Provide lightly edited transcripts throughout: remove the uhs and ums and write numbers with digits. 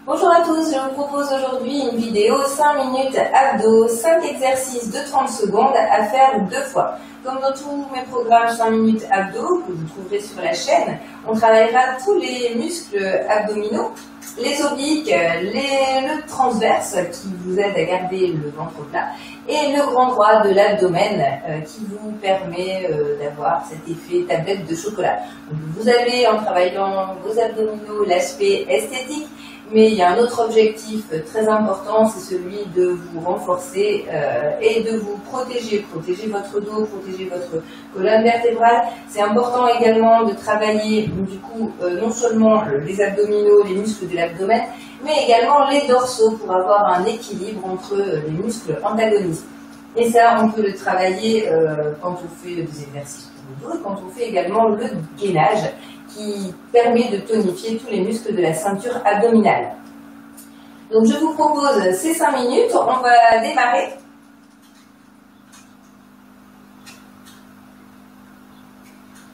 Bonjour à tous, je vous propose aujourd'hui une vidéo 5 minutes abdos, 5 exercices de 30 secondes à faire 2 fois. Comme dans tous mes programmes 5 minutes abdos que vous trouverez sur la chaîne, on travaillera tous les muscles abdominaux, les obliques, le transverse qui vous aide à garder le ventre plat et le grand droit de l'abdomen qui vous permet d'avoir cet effet tablette de chocolat. Donc, vous avez en travaillant vos abdominaux l'aspect esthétique, mais il y a un autre objectif très important, c'est celui de vous renforcer et de vous protéger votre dos, protéger votre colonne vertébrale. C'est important également de travailler du coup non seulement les abdominaux, les muscles de l'abdomen, mais également les dorsaux pour avoir un équilibre entre les muscles antagonistes. Et ça, on peut le travailler quand on fait des exercices pour le dos et quand on fait également le gainage, qui permet de tonifier tous les muscles de la ceinture abdominale. Donc je vous propose ces 5 minutes, on va démarrer.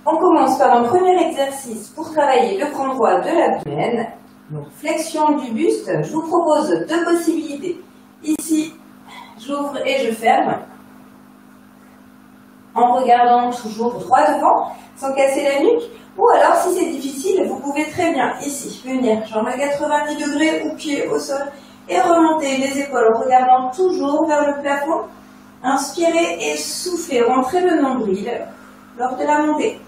On commence par un premier exercice pour travailler le grand droit de l'abdomen. Donc flexion du buste, je vous propose 2 possibilités. Ici, j'ouvre et je ferme, en regardant toujours droit devant, sans casser la nuque. Ou alors, si c'est difficile, vous pouvez très bien, ici, venir jambes à 90 degrés ou pieds au sol et remonter les épaules en regardant toujours vers le plafond. Inspirez et soufflez, rentrez le nombril lors de la montée.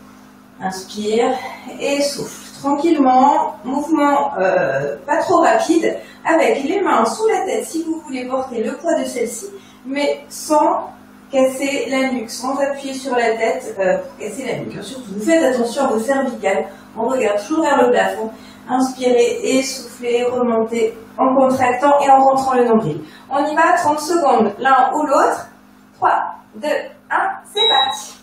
Inspire et souffle. Tranquillement, mouvement pas trop rapide, avec les mains sous la tête si vous voulez porter le poids de celle-ci, mais sans casser la nuque, sans appuyer sur la tête pour casser la nuque. Surtout, vous faites attention à vos cervicales. On regarde toujours vers le plafond. Inspirez et soufflez, remontez en contractant et en rentrant le nombril. On y va, 30 secondes, l'un ou l'autre. 3, 2, 1, c'est parti.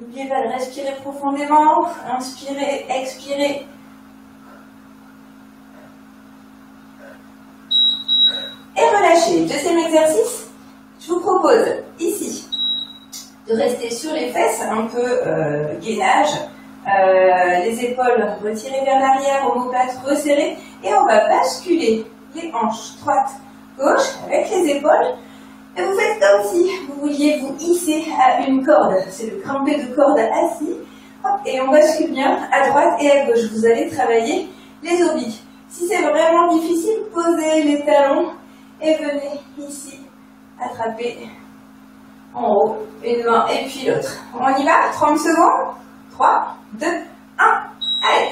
N'oubliez pas de respirer profondément, inspirez, expirez. Et relâchez. Deuxième exercice, je vous propose ici de rester sur les fesses, un peu gainage, les épaules retirées vers l'arrière, omoplate resserrée, et on va basculer les hanches droite, gauche avec les épaules. Et vous faites comme si vous vouliez vous hisser à une corde. C'est le grimpé de corde assis. Hop, et on bascule bien à droite et à gauche. Vous allez travailler les obliques. Si c'est vraiment difficile, posez les talons et venez ici attraper en haut une main et puis l'autre. On y va, 30 secondes. 3, 2, 1, allez!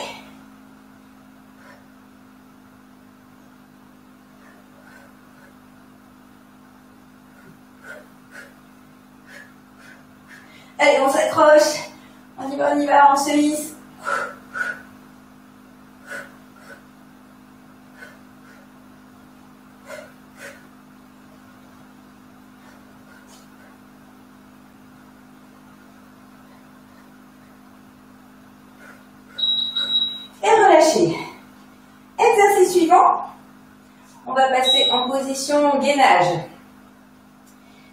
Allez, on s'accroche, on y va, on se hisse. Et relâchez. Exercice suivant, on va passer en position gainage.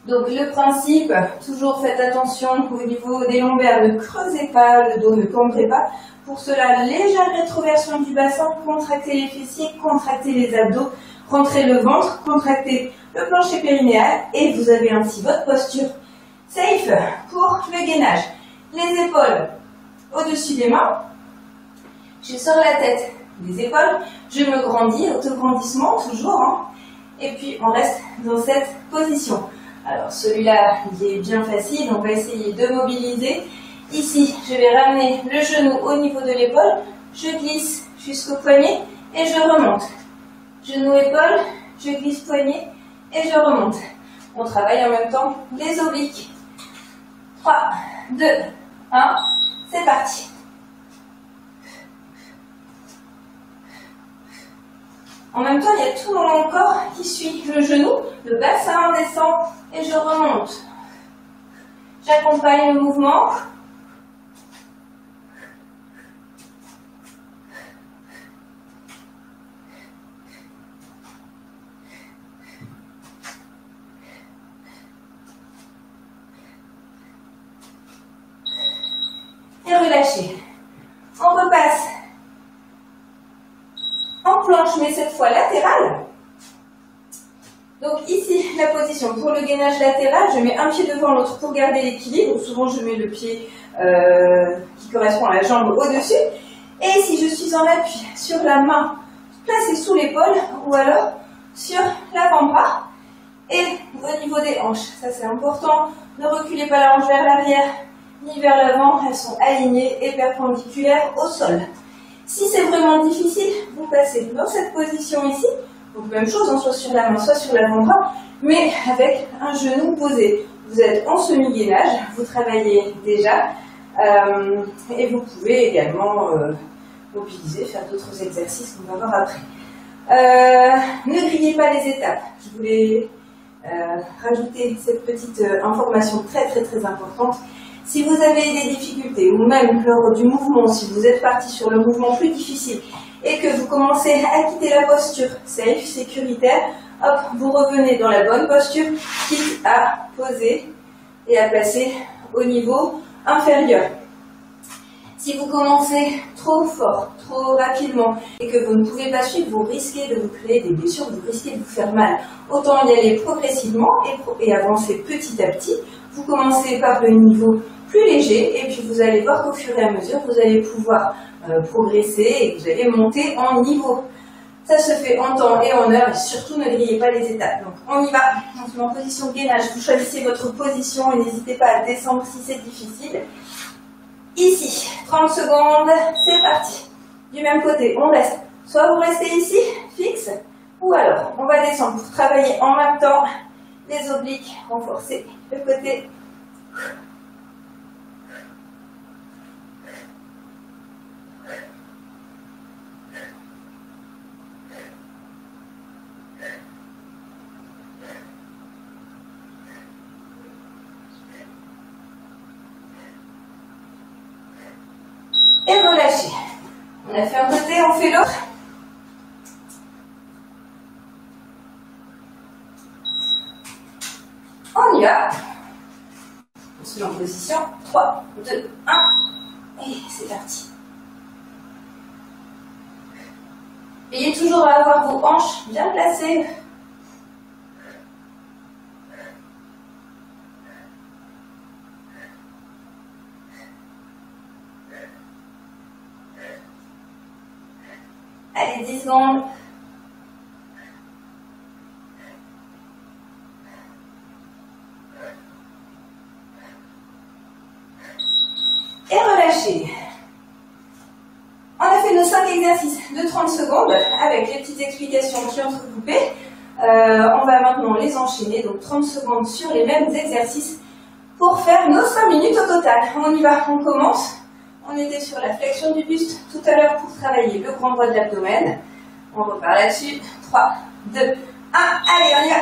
Donc le principe, toujours faites attention au niveau des lombaires, ne creusez pas le dos, ne cambrez pas. Pour cela, légère rétroversion du bassin, contractez les fessiers, contractez les abdos, rentrez le ventre, contractez le plancher périnéal et vous avez ainsi votre posture safe pour le gainage. Les épaules au-dessus des mains, je sors la tête des épaules, je me grandis, autograndissement toujours, hein, et puis on reste dans cette position. Alors celui-là, il est bien facile, on va essayer de mobiliser. Ici, je vais ramener le genou au niveau de l'épaule, je glisse jusqu'au poignet et je remonte. Genou, épaule, je glisse poignet et je remonte. On travaille en même temps les obliques. 3, 2, 1, c'est parti. En même temps, il y a tout mon corps qui suit le genou, le bassin descend et je remonte. J'accompagne le mouvement. relâchez. On repasse en planche, mais cette fois latérale. Donc ici, la position pour le gainage latéral, je mets un pied devant l'autre pour garder l'équilibre. Souvent, je mets le pied qui correspond à la jambe au-dessus. Et si je suis en appui sur la main placée sous l'épaule ou alors sur l'avant-bras et au niveau des hanches, ça c'est important, ne reculez pas la hanche vers l'arrière ni vers l'avant, elles sont alignées et perpendiculaires au sol. Si c'est vraiment difficile, vous passez dans cette position ici, donc même chose, soit sur la main, soit sur l'avant-bras, mais avec un genou posé. Vous êtes en semi-gainage, vous travaillez déjà, et vous pouvez également mobiliser, faire d'autres exercices qu'on va voir après. Ne grillez pas les étapes. Je voulais rajouter cette petite information très importante. Si vous avez des difficultés, ou même lors du mouvement, si vous êtes parti sur le mouvement plus difficile, et que vous commencez à quitter la posture safe, sécuritaire, hop, vous revenez dans la bonne posture, quitte à poser et à passer au niveau inférieur. Si vous commencez trop fort, trop rapidement et que vous ne pouvez pas suivre, vous risquez de vous créer des blessures, vous risquez de vous faire mal. Autant y aller progressivement et avancer petit à petit. Vous commencez par le niveau plus léger et puis vous allez voir qu'au fur et à mesure, vous allez pouvoir progresser et vous allez monter en niveau. Ça se fait en temps et en heure et surtout ne grillez pas les étapes. Donc on y va, on se met en position gainage, vous choisissez votre position et n'hésitez pas à descendre si c'est difficile. Ici, 30 secondes, c'est parti. Du même côté, on reste. Soit vous restez ici, fixe, ou alors on va descendre pour travailler en même temps les obliques, renforcer le côté. Et relâchez. On a fait un côté, on fait l'autre. On y va. On se met en position. 3, 2, 1. Et c'est parti. Veillez toujours à avoir vos hanches bien placées. Allez, 10 secondes. Et relâchez. On a fait nos 5 exercices de 30 secondes avec les petites explications qui entrecoupées. On va maintenant les enchaîner, donc 30 secondes sur les mêmes exercices pour faire nos 5 minutes au total. On y va, on commence. On était sur la flexion du buste tout à l'heure pour travailler le grand droit de l'abdomen. On repart là-dessus. 3, 2, 1. Allez, on y va.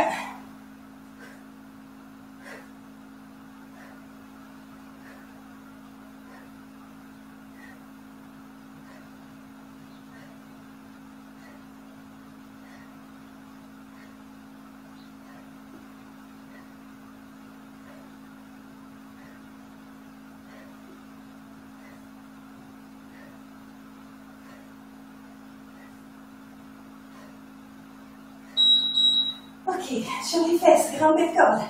Ok, sur les fesses, grimpez de corde.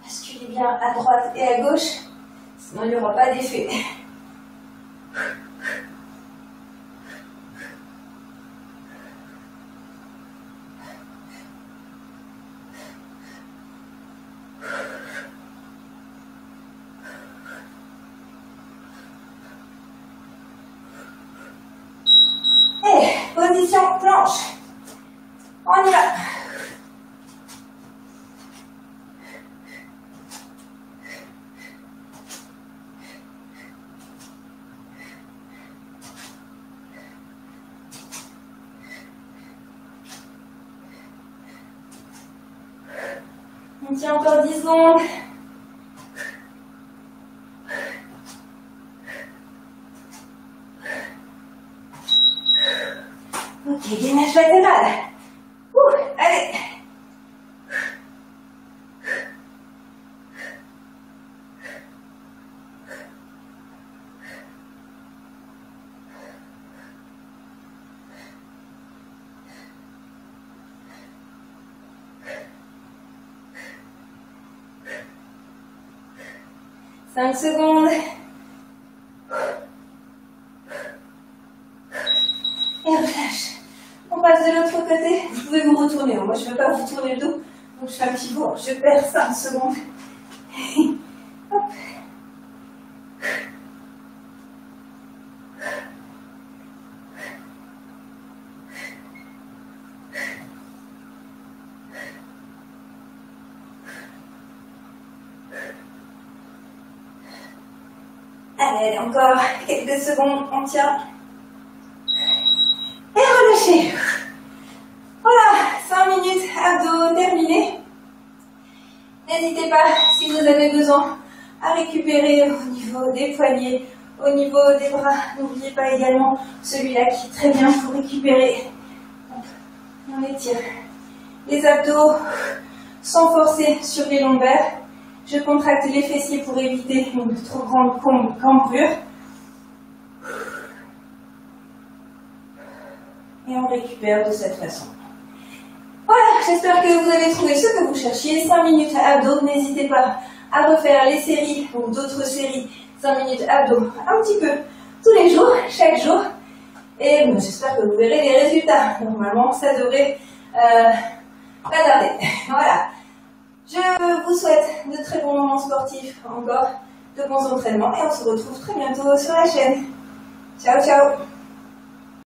Basculez bien à droite et à gauche, sinon il n'y aura pas d'effet. Position planche. On y va. On tient encore 10 secondes. Ok, gainage latéral. Allez. 5 secondes. Et relâche. On passe de l'autre côté. Vous pouvez vous retourner. Moi, je ne veux pas vous tourner le dos. Donc, je fais un petit bout. Je perds 5 secondes. Hop. Allez, encore quelques secondes, on tient. Et relâchez. Voilà, 5 minutes abdos terminés. N'hésitez pas, si vous avez besoin, à récupérer au niveau des poignets, au niveau des bras. N'oubliez pas également celui-là qui est très bien pour récupérer. On étire les abdos sans forcer sur les lombaires. Je contracte les fessiers pour éviter une trop grande cambrure. Et on récupère de cette façon. Voilà, j'espère que vous avez trouvé ce que vous cherchiez. 5 minutes abdos. N'hésitez pas à refaire les séries ou d'autres séries 5 minutes abdos un petit peu tous les jours, chaque jour. Et j'espère que vous verrez les résultats. Normalement, ça devrait pas tarder. Voilà. Je vous souhaite de très bons moments sportifs, encore de bons entraînements et on se retrouve très bientôt sur la chaîne. Ciao, ciao!